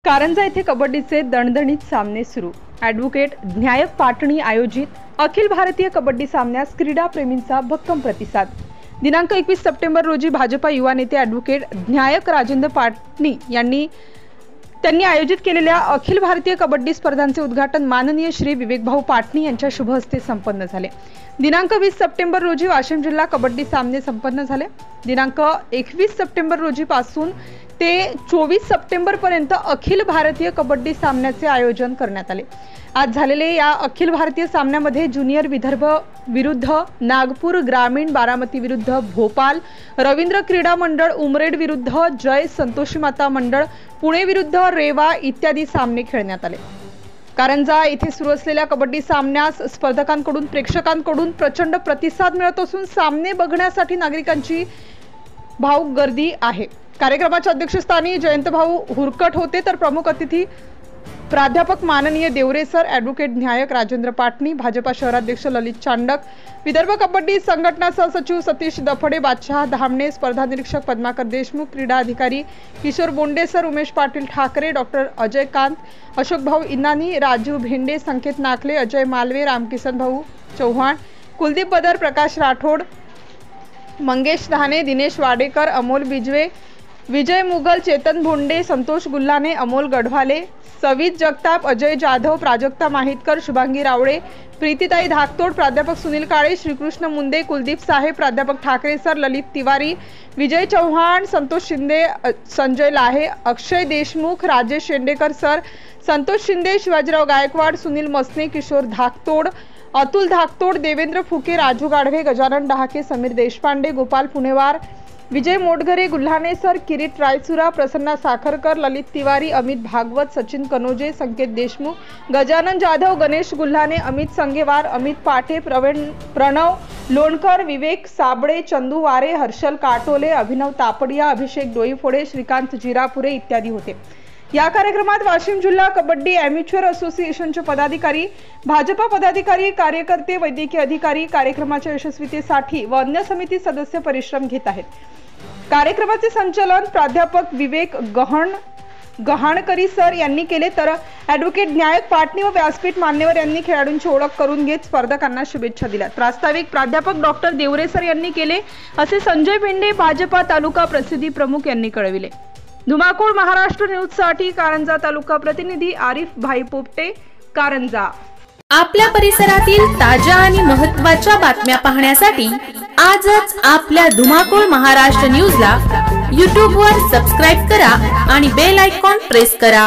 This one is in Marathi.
कारंजा येथे कबड्डीचे दणदणीत सामने सुरू। ॲडव्होकेट न्यायक पाटणी आयोजित अखिल भारतीय कबड्डी सामन्यास क्रीडा प्रेमींचा भक्कम प्रतिसाद। दिनांक 21 सप्टेंबर रोजी भाजपा युवा नेते ॲडव्होकेट न्यायक राजेंद्र पाटणी त्यांनी आयोजित केलेल्या अखिल भारतीय कबड्डी स्पर्धांचे उद्घाटन माननीय श्री विवेकभाऊ पाटणी यांच्या शुभ हस्ते संपन्न झाले। दिनांक 20 सप्टेंबर रोजी वाशिम जिल्हा कबड्डी सामने संपन्न झाले। दिनांक 21 सप्टेंबर रोजी पासून ते 24 सप्टेंबर पर्यंत अखिल भारतीय कबड्डी सामन्याचे आयोजन करण्यात आले। आज झालेले या अखिल भारतीय सामन्यामध्ये ज्युनियर विदर्भ विरुद्ध नागपूर ग्रामीण, बारामती विरुद्ध भोपाल, रवींद्र क्रीडा मंडळ उमरेड विरुद्ध जय संतोषी माता मंडळ, पुणे विरुद्ध रेवा इत्यादी सामने खेळण्यात आले। कारंजा येथे सुरू असलेल्या कबड्डी सामन्यास स्पर्धकांकडून प्रेक्षकांकडून प्रचंड प्रतिसाद मिळत असून सामने बघण्यासाठी नागरिकांची भाऊक गर्दी आहे। कार्यक्रमाच्या अध्यक्षस्थानी जयंतभाऊ हुरकट होते, तर प्रमुख अतिथी प्राध्यापक माननीय देवरे सर, ॲडव्होकेट न्यायक राजेंद्र पाटणी, भाजपा शहराध्यक्ष ललित चांडक, विदर्भ कबड्डी संघटना सहसचिव सतीश दफडे, बादशाह धामणे, स्पर्धा निरीक्षक पद्माकर देशमुख, क्रीडा अधिकारी किशोर बोंडे सर, उमेश पाटील ठाकरे, डॉक्टर अजय कांत, अशोक भाऊ इनानी, राजू भेंडे, संकेत नाकले, अजय मालवे, रामकिसन भाऊ चौहान, कुलदीप बदर, प्रकाश राठोड, मंगेश धाने, दिनेश वाडेकर, अमोल बिजवे, विजय मुघल, चेतन भोंडे, संतोष गुल्हाने, अमोल गढवाले, सवित जगताप, अजय जाधव, प्राजक्ता माहितकर, शुभांगी रावळे, प्रीतीताई धाकतोड, प्राध्यापक सुनील काळे, श्रीकृष्ण मुंदे, कुलदीप साहेब, प्राध्यापक ठाकरे सर, ललित तिवारी, विजय चौहान, संतोष शिंदे, संजय लाहे, अक्षय देशमुख, राजेश शेंडेकर सर, संतोष शिंदे, शिवाजीराव गायकवाड, सुनील मसने, किशोर धाकतोड, अतुल धाकतोड, देवेंद्र फुके, राजू गाढवे, गजानन डहाके, समीर देशपांडे, गोपाल पुणेवार, विजय मोटघरे, गुल्हाने सर, किरीट रायचुरा, प्रसन्ना साखरकर, ललित तिवारी, अमित भागवत, सचिन कनोजे, संकेत देशमुख, गजानन जाधव, गणेश गुल्हाने, अमित संगेवार, अमित पाटे, प्रणव लोणकर, विवेक साबळे, चंदू वारे, हर्षल काटोले, अभिनव तापडिया, अभिषेक डोईफोडे, श्रीकांत जिरापुरे इत्यादी होते। या कार्यक्रमात वाशिम जिल्हा कबड्डी ॲमेच्युअर असोसिएशनचे पदाधिकारी, भाजपा पदाधिकारी, कार्यकर्ते, वैद्यकीय अधिकारी कार्यक्रमाच्या यशस्वीतेसाठी व अन्य समिती सदस्य परिश्रम घेत आहेत। कार्यक्रमाचे संचालन प्राध्यापक विवेक गहाणकरी सर यांनी केले, तर ॲडव्होकेट न्यायक पाटणी व व्यासपीठ मान्यवर यांनी खेळाडूंची ओळख करून घेत स्पर्धकांना शुभेच्छा दिल्या। प्रास्ताविक प्राध्यापक डॉक्टर देवरे सर यांनी केले, असे संजय भेंडे, भाजपा तालुका प्रसिद्धी प्रमुख यांनी कळविले। धुमाकूळ महाराष्ट्र न्यूज साठी कारंजा तालुका प्रतिनिधी आरिफ भाई पोपटे, कारंजा। आपल्या परिसरातील ताज्या आणि महत्त्वाच्या बातम्या पाहण्यासाठी आजच आपल्या धुमाकूळ महाराष्ट्र न्यूजला YouTube वर सबस्क्राइब करा आणि बेल आयकॉन प्रेस करा।